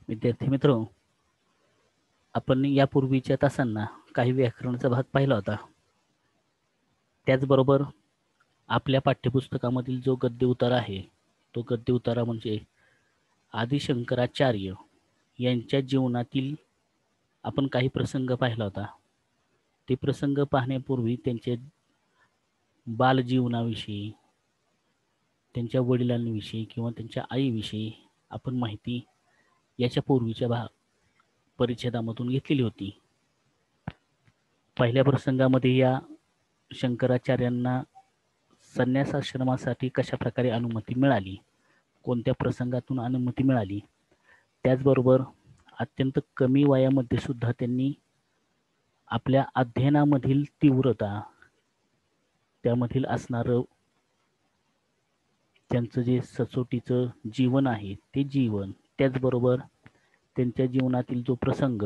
विद्यार्थी मित्र, आपण यापूर्वीच्या तासांना काही व्याकरणाचा भाग पाहिला होता. त्याचबरोबर आपल्या पाठ्यपुस्तकामधील जो गद्य उतारा आहे, तो गद्य उतारा म्हणजे आदिशंकराचार्य यांच्या जीवनातील आपण काही प्रसंग पाहिला होता. ते प्रसंग पाहण्यापूर्वी त्यांचे बालजीवनाविषयी, त्यांच्या वडिलांविषयी किंवा त्यांच्या आईविषयी आपण माहिती याच्या पूर्वीच्या परिच्छेदामधून घेतलेली होती. पहिल्या प्रसंगामध्ये या शंकराचार्यांना संन्यासाश्रमासाठी कशा प्रकारे अनुमती मिळाली, कोणत्या प्रसंगातून अनुमती मिळाली, त्याचबरोबर अत्यंत कमी वयामध्ये सुद्धा त्यांनी आपल्या अध्ययनामधील तीव्रता, त्यामधील असणारं त्यांचं जे सचोटीचं जीवन आहे ते जीवन, त्याचबरोबर त्यांच्या जीवनातील जो प्रसंग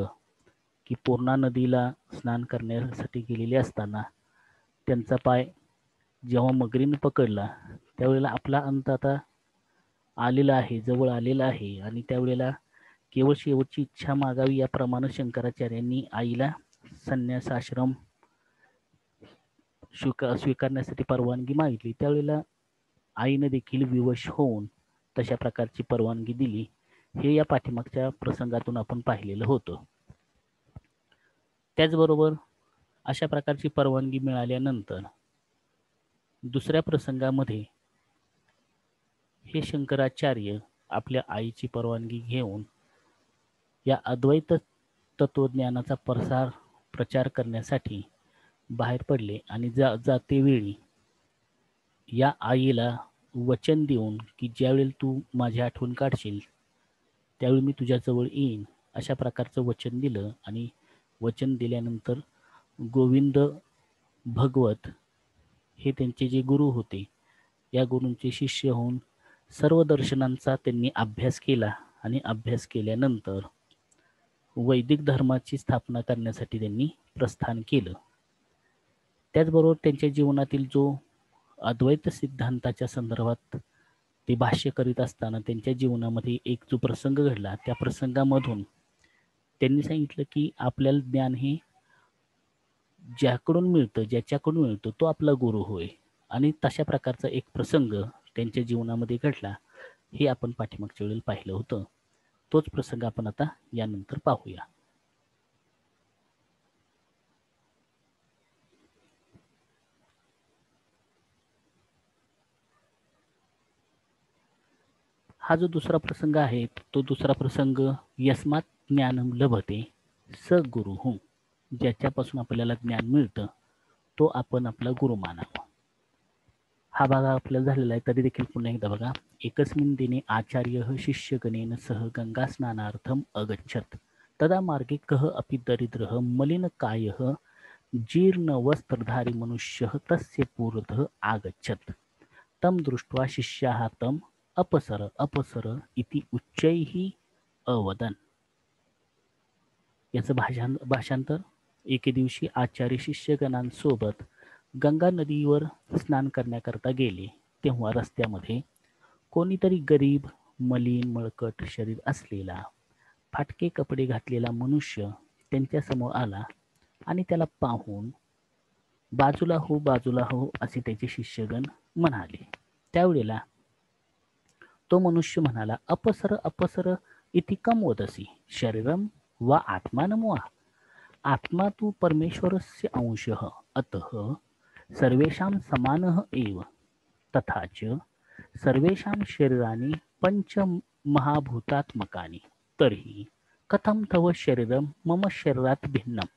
की पूर्णा नदीला स्नान करण्यासाठी गेलेले असताना त्यांचा पाय जेव्हा मगरीने पकडला त्यावेळेला आपला अंत आता आलेला आहे, जवळ आलेला आहे आणि त्यावेळेला केवळ शेवटची इच्छा मागावी याप्रमाणे शंकराचार्यांनी आईला संन्यासाश्रम स्वीकारण्यासाठी परवानगी मागितली. त्यावेळेला आईने देखील विवश होऊन तशा प्रकारची परवानगी दिली. हे या पाठीमागच्या प्रसंगातून आपण पाहिलेलं होतं. त्याचबरोबर अशा प्रकारची परवानगी मिळाल्यानंतर दुसऱ्या प्रसंगामध्ये हे शंकराचार्य आपल्या आईची परवानगी घेऊन या अद्वैत तत्वज्ञानाचा प्रचार करण्यासाठी बाहेर पडले आणि जातेवेळी या आईला वचन देऊन की ज्यावेळी तू माझी आठवण काढशील त्यावेळी मी तुझ्याजवळ येईन अशा प्रकारचं वचन दिलं. आणि वचन दिल्यानंतर गोविंद भगवत हे त्यांचे जे गुरु होते, या गुरूंचे शिष्य होऊन सर्व दर्शनांचा त्यांनी अभ्यास केला आणि अभ्यास केल्यानंतर वैदिक धर्माची स्थापना करण्यासाठी त्यांनी प्रस्थान केलं. त्याचबरोबर त्यांच्या जीवनातील जो अद्वैत सिद्धांताच्या संदर्भात ते भाष्य करीत असताना त्यांच्या जीवनामध्ये एक जो प्रसंग घडला, त्या प्रसंगामधून त्यांनी सांगितलं की आपल्याला ज्ञान हे ज्याकडून मिळतं, ज्याच्याकडून मिळतं तो आपला गुरु होय. आणि तशा प्रकारचा एक प्रसंग त्यांच्या जीवनामध्ये घडला, हे आपण पाठीमागच्या वेळेला पाहिलं होतं. तोच प्रसंग आपण आता यानंतर पाहूया. हा जो दुसरा प्रसंग आहे, तो दुसरा प्रसंग यस्मात् ज्ञानम लभते स गुरुः, ज्याच्यापासून आपल्याला ज्ञान मिळतं तो आपण आपला गुरु मानावा. हा भाग आपल्याला झालेला आहे. तरी देखील पुन्हा एकदा बघा. एकस्मिन् दिने आचार्यः शिष्यगणेन सह गंगा स्नानार्थम अगच्छत. तदा मार्गे कः अपि दरिद्रः मलिनकायः जीर्ण वस्त्रधारी मनुष्यः तस्य पूर्वतः आगच्छत. तम दृष्ट्वा शिष्याः तम अपसर अपसर इति उच्चैः अवदन्. याचं भाषांतर. एके दिवशी आचार्य शिष्यगणांसोबत गंगा नदीवर स्नान करण्याकरता गेले. तेव्हा रस्त्यामध्ये कोणीतरी गरीब, मलिन, मळकट शरीर असलेला, फाटके कपडे घातलेला मनुष्य त्यांच्या समोर आला आणि त्याला पाहून बाजूला हो, बाजूला हो असे त्याचे शिष्यगण म्हणाले. त्यावेळेला तो मनुष्य म्हणाला, अपसर अपसर इति कम वदसि, शरीरम वा आत्मानं वा. आत्मा तु परमेश्वरस्य अंशः, अतः सर्वेषां समानः एव. तथा च सर्वेषां शरीराणि पंच महाभूतात्मकानि. तर्हि कथं तव शरीरं मम शरीरात् भिन्नम्,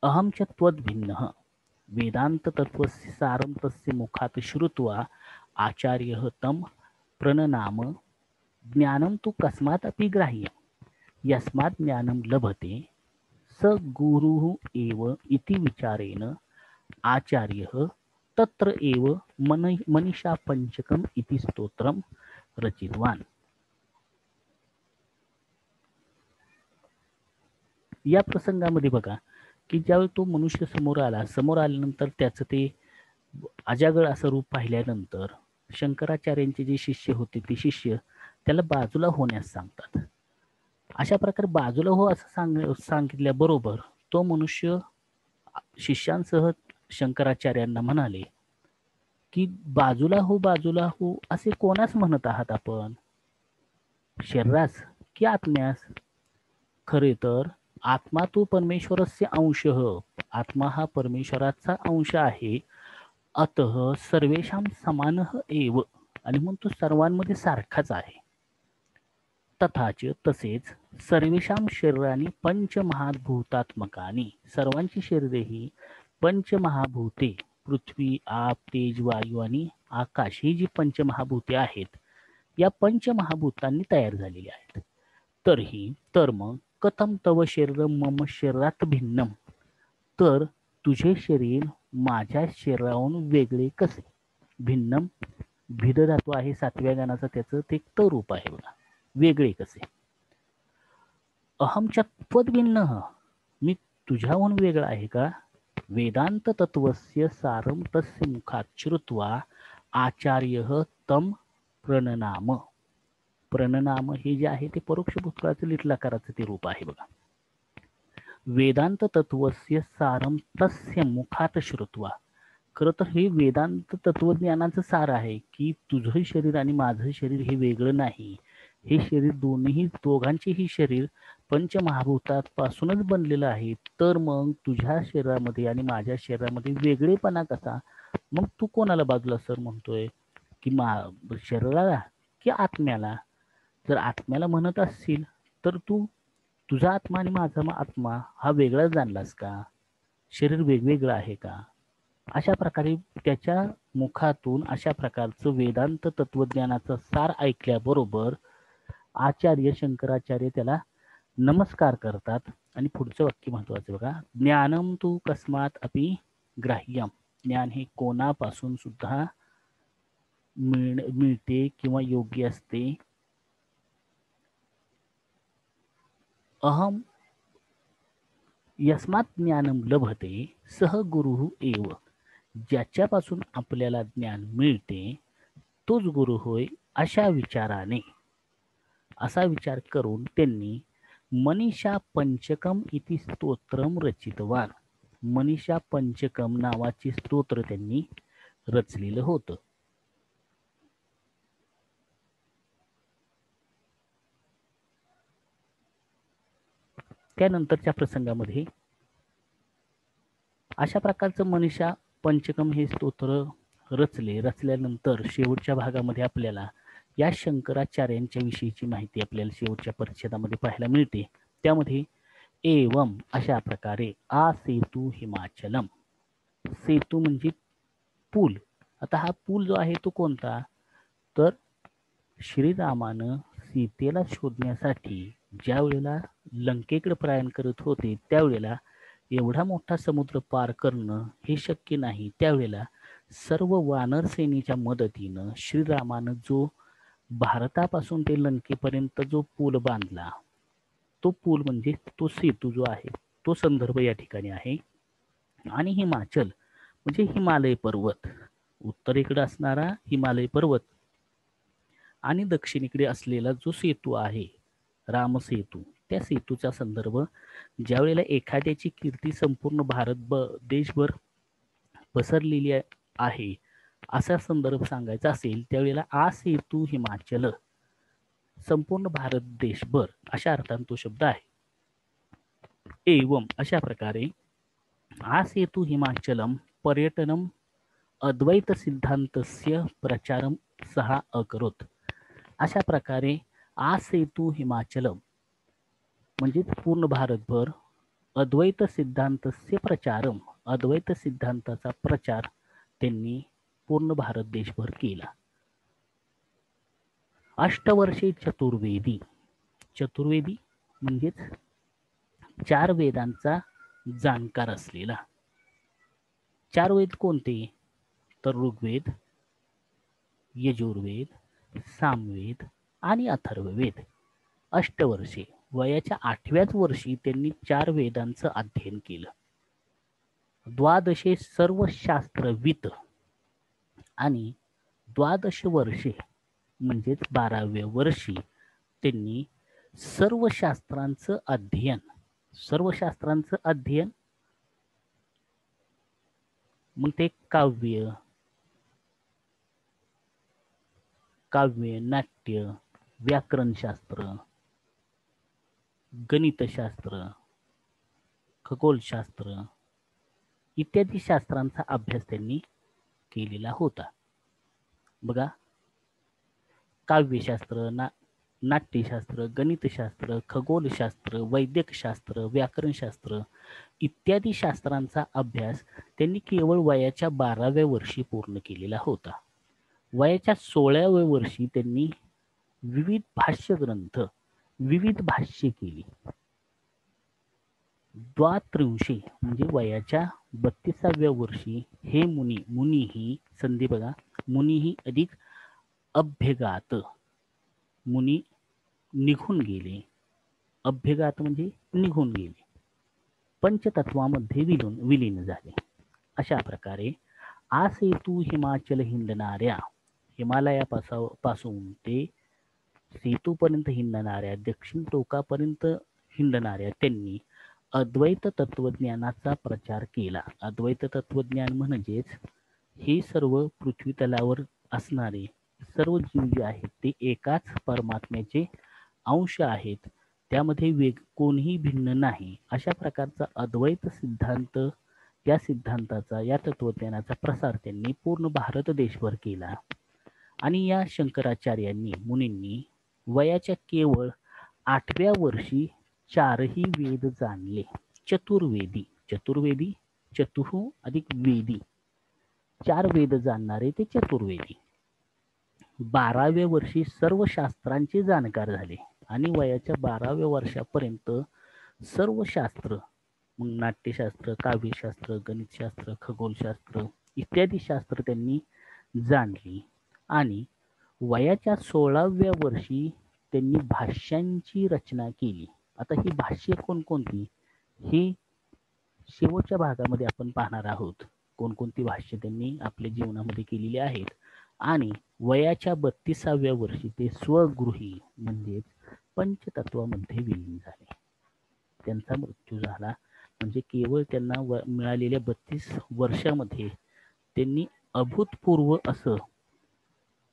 अहं च त्वद्भिन्नः. वेदांत तत्वस्य सारं तस्य मुखात् श्रुत्वा आचार्यः तं प्रणनाम. ज्ञानं तु कस्मात् अपि ग्राह्यं, यस्मात् ज्ञानं लभते स गुरुः एव इति विचारेण आचार्यः तत्र एव मनीषा पंचकम इति स्तोत्रम रचितवान. या प्रसंगामध्ये बघा की ज्यावेळी तो मनुष्य समोर आल्यानंतर त्याचं ते अजागळ असं रूप पाहिल्यानंतर शंकराचार्यांचे जे शिष्य होते ते शिष्य त्याला बाजूला होण्यास सांगतात. अशा प्रकारे बाजूला हो असं सांगितल्याबरोबर तो मनुष्य शिष्यांसह शंकराचार्यांना म्हणाले की बाजूला हो असे कोणास म्हणत आहात आपण, शरीरास की आत्म्यास? खरे तर आत्मा तो परमेश्वरस्य अंशः, आत्मा हा परमेश्वराचा अंश आहे. अतः सर्वेषां समानः एव, आणि म्हणून तो सर्वांमध्ये सारखाच आहे. तथाच तसेच सर्वेषां शरीरानी पंचमहाभूतात्मकानी, सर्वांची शरीरे ही पंचमहाभूते, पृथ्वी, आप, तेज, वायू आणि आकाश ही जी पंचमहाभूते आहेत या पंचमहाभूतांनी तयार झालेली आहेत. तर मग कथम तव शरीर मम शरीरात भिन्नम, तर तुझे शरीर माझ्या शरीराहून वेगळे कसे? भिन्नम भिद धातू आहे 7व्या गणाचा, त्याचं ते त रूप आहे बघा. वेगळे कसे? अहमच्या त्वद भिन्न, मी तुझ्याहून वेगळा आहे का? वेदांत तत्वस्य सारम तस्य मुखात श्रुत्वा आचार्य तम प्रणनाम. प्रणनाम हे जे आहे ते परोक्ष भूतकाळाचं लिटलाकाराचं ते रूप आहे बघा. वेदांत तत्वस्य सारम तस्य मुखात श्रुत्वा, खरं तर हे वेदांत तत्वज्ञानाचं सार आहे की तुझं शरीर आणि माझं शरीर हे वेगळं नाही. हे शरीर दोघांचेही शरीर पंचमहाभूतापासूनच बनलेलं आहे. तर मग तुझ्या शरीरामध्ये आणि माझ्या शरीरामध्ये वेगळेपणा कसा? मग तू कोणाला बाजूला सर म्हणतोय, की शरीराला की आत्म्याला? जर आत्म्याला म्हणत असशील तर तू तुझा आत्मा आणि माझा आत्मा हा वेगळा जाणलास का? शरीर वेगवेगळं आहे का? अशा प्रकारे त्याच्या मुखातून अशा प्रकारचं वेदांत तत्वज्ञानाचं सार ऐकल्याबरोबर आचार्य शंकराचार्य त्याला नमस्कार करतात. आणि पुढचं वाक्य महत्वाचं बघा. ज्ञानम तू कस्मात अपि ग्राह्यम, ज्ञान हे कोणापासून सुद्धा मिळते किंवा योग्य असते. अहम यस्मात ज्ञानम लभते सह गुरु एव, ज्याच्यापासून आपल्याला ज्ञान मिळते तोच गुरु होय. अशा विचाराने, असा विचार करून त्यांनी मनीषा पंचकम इति स्तोत्रम रचितवान, मनीषा पंचकम नावाचे स्तोत्र त्यांनी रचलेलं होतं. त्यानंतरच्या प्रसंगामध्ये अशा प्रकारचं मनीषा पंचकम हे स्तोत्र रचल्यानंतर शेवटच्या भागामध्ये आपल्याला या शंकराचार्यांच्या विषयीची माहिती आपल्याला शेवटच्या परिच्छेदामध्ये पाहायला मिळते. त्यामध्ये एवम अशा प्रकारे आ सेतु हिमाचलम, सेतू म्हणजे पूल. आता हा पूल जो आहे तो कोणता? तर श्रीरामानं सीतेला शोधण्यासाठी ज्या वेळेला लंकेकडे प्रयाण करत होते त्यावेळेला एवढा मोठा समुद्र पार करणं हे शक्य नाही. त्यावेळेला सर्व वानर सेनेच्या मदतीनं श्रीरामानं जो भारतापासून ते लंकेपर्यंत जो पूल बांधला, तो पूल म्हणजे तो सेतू जो आहे तो संदर्भ या ठिकाणी आहे. आणि हिमाचल म्हणजे हिमालय पर्वत, उत्तरेकडे असणारा हिमालय पर्वत आणि दक्षिणेकडे असलेला जो सेतू आहे रामसेतू, त्या सेतूचा संदर्भ ज्यावेळेला एखाद्याची कीर्ती संपूर्ण देशभर पसरलेली आहे असा संदर्भ सांगायचा असेल त्यावेळेला आ सेतू हिमाचल, संपूर्ण भारत देशभर अशा अर्थाने तो शब्द आहे. एवम अशा प्रकारे आ सेतु हिमाचलम पर्यटनम अद्वैत सिद्धांतस्य प्रचारम सहा अकरोत. अशा प्रकारे आ सेतु हिमाचलम म्हणजे पूर्ण भारतभर अद्वैत सिद्धांतस्य प्रचारम, अद्वैत सिद्धांताचा प्रचार त्यांनी पूर्ण भारत देशभर केला. अष्टवर्षे चतुर्वेदी, चतुर्वेदी म्हणजेच 4 वेदांचा जाणकार असलेला. 4 वेद कोणते? तर ऋग्वेद, यजुर्वेद, सामवेद आणि अथर्ववेद. अष्टवर्षे वयाच्या 8व्याच वर्षी त्यांनी 4 वेदांचं अध्ययन केलं. द्वादशे सर्व शास्त्रवित आणि 12 वर्षे म्हणजेच 12व्या वर्षी त्यांनी सर्व शास्त्रांचं अध्ययन, सर्व शास्त्रांचं अध्ययन, मग ते काव्य, नाट्य, व्याकरणशास्त्र, गणितशास्त्र, खगोलशास्त्र इत्यादी शास्त्रांचा अभ्यास त्यांनी केलेला होता. बघा, काव्यशास्त्र, नाट्यशास्त्र, गणितशास्त्र, खगोलशास्त्र, वैद्यकशास्त्र, व्याकरणशास्त्र इत्यादी शास्त्रांचा अभ्यास त्यांनी केवळ वयाच्या 12व्या वर्षी पूर्ण केलेला होता. वयाच्या 16व्या वर्षी त्यांनी विविध भाष्य ग्रंथ, विविध भाष्ये केली. द्वात्रिंशे म्हणजे वयाच्या 32व्या वर्षी हे मुनी ही संधी बघा, मुनी ही अधिक अभ्यगात, मुनी निघून गेले, अभ्यगात म्हणजे निघून गेले, पंचतत्वामध्ये विलीन झाले. अशा प्रकारे आसेतू हिमाचल हिंडणाऱ्या, हिमालयापासून ते सेतूपर्यंत हिंडणाऱ्या, दक्षिण टोकापर्यंत हिंडणाऱ्या त्यांनी अद्वैत तत्वज्ञानाचा प्रचार केला. अद्वैत तत्वज्ञान म्हणजेच हे सर्व पृथ्वी तलावर असणारे सर्व जीव जे आहेत ते एकाच परमात्म्याचे अंश आहेत, त्यामध्ये कोणीही भिन्न नाही, अशा प्रकारचा अद्वैत सिद्धांत, या सिद्धांताचा, या तत्वज्ञानाचा प्रसार त्यांनी पूर्ण भारत देशभर केला. आणि या शंकराचार्यांनी, मुनींनी वयाच्या केवळ 8व्या वर्षी 4ही वेद जाणले. चतुर्वेदी, चतुः अधिक वेदी, 4 वेद जाणणारे ते चतुर्वेदी. 12व्या वर्षी सर्व शास्त्रांचे जाणकार झाले आणि वयाच्या 12व्या वर्षापर्यंत सर्व शास्त्र, मग नाट्यशास्त्र, काव्यशास्त्र, गणितशास्त्र, खगोलशास्त्र इत्यादी शास्त्र त्यांनी जाणली. आणि वयाच्या 16व्या वर्षी त्यांनी भाष्यांची रचना केली. आता ही भाष्ये कोणकोणती हे शेवटच्या भागामध्ये आपण पाहणार आहोत. कोणकोणती भाष्य त्यांनी आपल्या जीवनामध्ये केलेली आहेत. आणि वयाच्या 32व्या वर्षी ते स्वगृही म्हणजेच पंचतत्वामध्ये विलीन झाले. त्यांचा मृत्यू झाला. म्हणजे केवळ त्यांना मिळालेल्या 32 वर्षामध्ये त्यांनी अभूतपूर्व असं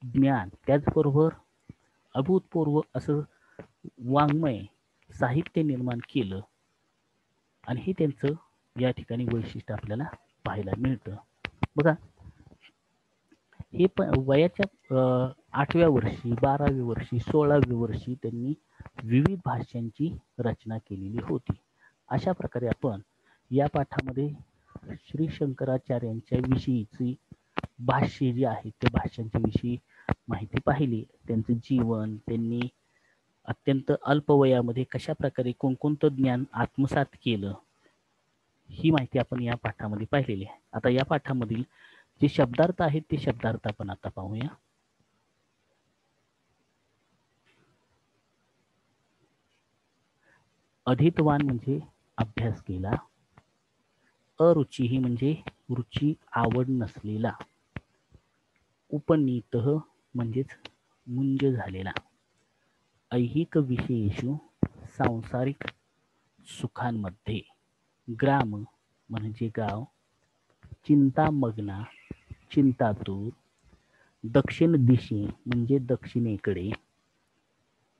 ज्ञान, त्याचबरोबर अभूतपूर्व असं वाङ्मय साहित्य निर्माण केलं. आणि हे त्यांचं या ठिकाणी वैशिष्ट्य आपल्याला पाहायला मिळतं. बघा, हे वयाच्या 8व्या वर्षी, 12व्या वर्षी, 16व्या वर्षी त्यांनी विविध भाष्यांची रचना केलेली होती. अशा प्रकारे आपण या पाठामध्ये श्री शंकराचार्यांच्या विषयीची भाष्ये जी आहेत त्या भाष्यांच्या विषयी माहिती पाहिली. त्यांचं जीवन, त्यांनी अत्यंत अल्प वयामध्ये कशा प्रकारे कोणकोणतं ज्ञान आत्मसात केलं, ही माहिती आपण या पाठामध्ये पाहिलेली आहे. आता या पाठामधील जे शब्दार्थ आहेत ते शब्दार्थ आपण आता पाहूया. अधितवान म्हणजे अभ्यास केला. अरुची ही म्हणजे रुची, आवड नसलेला. उपनीतः म्हणजेच मुंज झालेला. ऐहिक विषयेषु सांसारिक सुखांमध्ये. ग्राम म्हणजे गाव. चिंतामग्ना चिंतातूर. दक्षिण दिशे म्हणजे दक्षिणेकडे.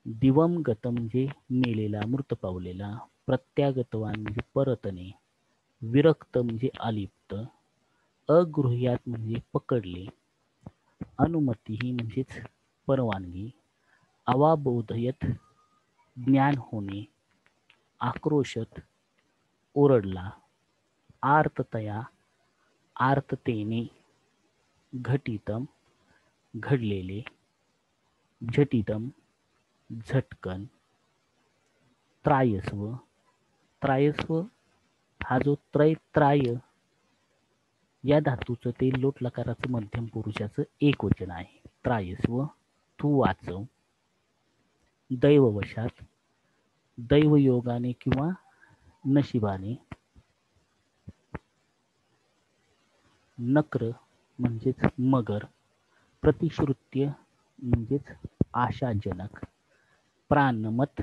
दिवंगत म्हणजे मेलेला, मृत पावलेला. प्रत्यागतवान म्हणजे परतणे. विरक्त म्हणजे अलिप्त. अगृह्यात म्हणजे पकडले. अनुमती ही म्हणजेच परवानगी. अवाबोधयत ज्ञान होणे. आक्रोशत ओरडला. आर्ततया आर्ततेने. घटितम घडलेले. झटितम झटकन. त्रायस्व, त्रायस्व हा जो त्राय या धातूचं ते लोट लकाराचं मध्यम पुरुषाचं एक वचन आहे. त्रायस्व, तू वाचव. दैववशात, दैवयोगाने किंवा नशिबाने. नक्र म्हणजेच मगर. प्रतिश्रुत्य म्हणजेच आशाजनक. प्राणमत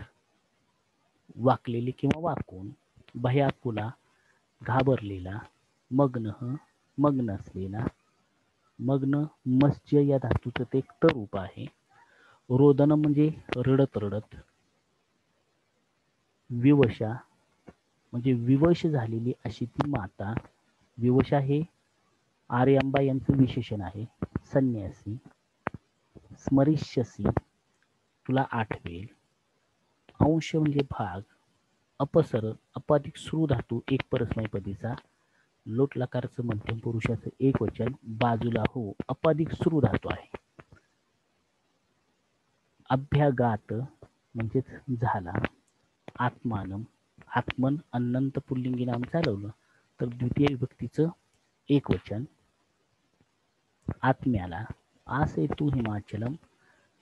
वाकलेले किंवा वाकून, भयाकुला, घाबरलेला, मग्न, मग्न असलेला, मग्न मत्स्य या धातूचं ते एक त रूप आहे. रोदन म्हणजे रडत रडत, विवशा म्हणजे विवश झालेली अशी ती माता. विवशा हे आर्यांबा यांचं विशेषण आहे. संन्यासी, स्मरिष्यसी तुला आठवेल, अंश म्हणजे भाग, अपसर अपाधिक श्रू धातू एक परस्मैपदीचा, लोट लकारचं मध्यम पुरुषाचं एक वचन, बाजूला हो अपाधिक श्रू धातू आहे. अभ्यागात म्हणजेच झाला. आत्मानम आत्मन अनंत पुल्लिंगी नाम चालवलं तर द्वितीय विभक्तीचं एक वचन. आत्म्याला आसेतू हिमाचलम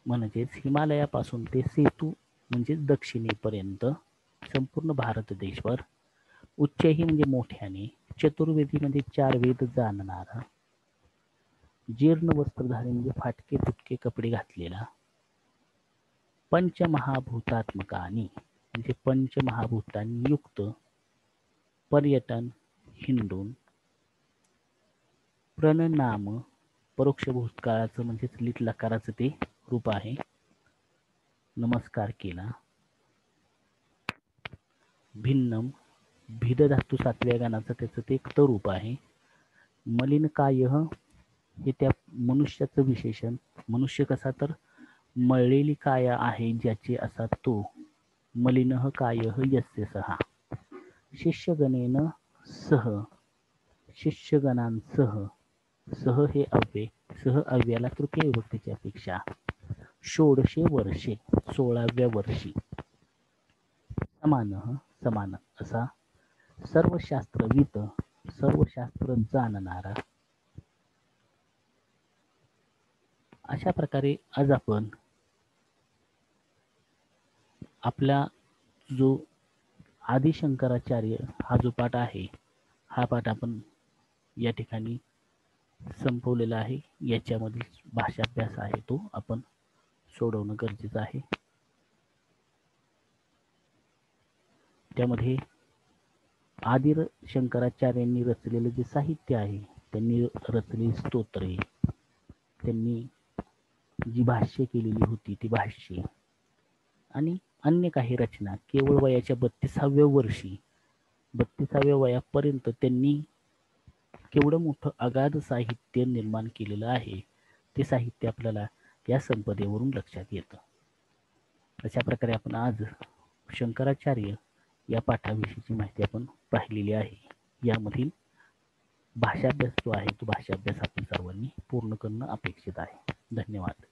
म्हणजेच हिमालयापासून ते सेतू म्हणजे दक्षिणेपर्यंत संपूर्ण भारत देशभर. उच्चही म्हणजे मोठ्याने, चतुर्वेदी म्हणजे चार वेद जाणणारा, जीर्ण वस्त्रधारी म्हणजे फाटके तुटके कपडे घातलेला, पंचमहाभूतात्मकानी म्हणजे पंचमहाभूतांनी युक्त, पर्यटन हिंडून, प्रणनाम परोक्ष भूतकाळाचं म्हणजेच लिट लकाराचं ते रूप आहे, नमस्कार केला. भिन्नम भिद धातू सातव्या गणाचं त्याचं ते एक त रूप आहे. मलिन काय हे त्या मनुष्याचं विशेषण. मनुष्य कसा तर मळलेली काया आहे ज्याचे असा तो. मलिनः कायः यस्य सहा. शिष्यगणेन सह शिष्यगणांसह, सह हे अव्यय, सह अव्ययाला तृतीय विभक्तीची अपेक्षा. षोडशे वर्षे 16व्या वर्षी. समान समान असा. सर्व शास्त्रवित सर्व शास्त्र जाणणारा. अशा प्रकारे आज आपण आपला जो आदिशंकराचार्य हा जो पाठ आहे हा पाठ आपण या ठिकाणी संपवलेला आहे. याच्यामध्ये भाषाभ्यास आहे तो आपण सोडवणं गरजेचं आहे. त्यामध्ये आदि शंकराचार्यांनी रचलेलं जे साहित्य आहे, त्यांनी रचलेली स्तोत्रे, त्यांनी जी भाष्य केलेली होती ती भाष्ये आणि अन्य काही रचना केवळ वयाच्या 32व्या वर्षी 32व्या वयापर्यंत त्यांनी केवढं मोठं अगाध साहित्य निर्माण केलेलं आहे ते साहित्य आपल्याला या संपदेवरून लक्षात येतं. अशा प्रकारे आपण आज शंकराचार्य या पाठाविषयीची माहिती आपण पाहिलेली आहे. यामधील भाषाभ्यास जो आहे तो भाषाभ्यास आपण सर्वांनी पूर्ण करणं अपेक्षित आहे. धन्यवाद.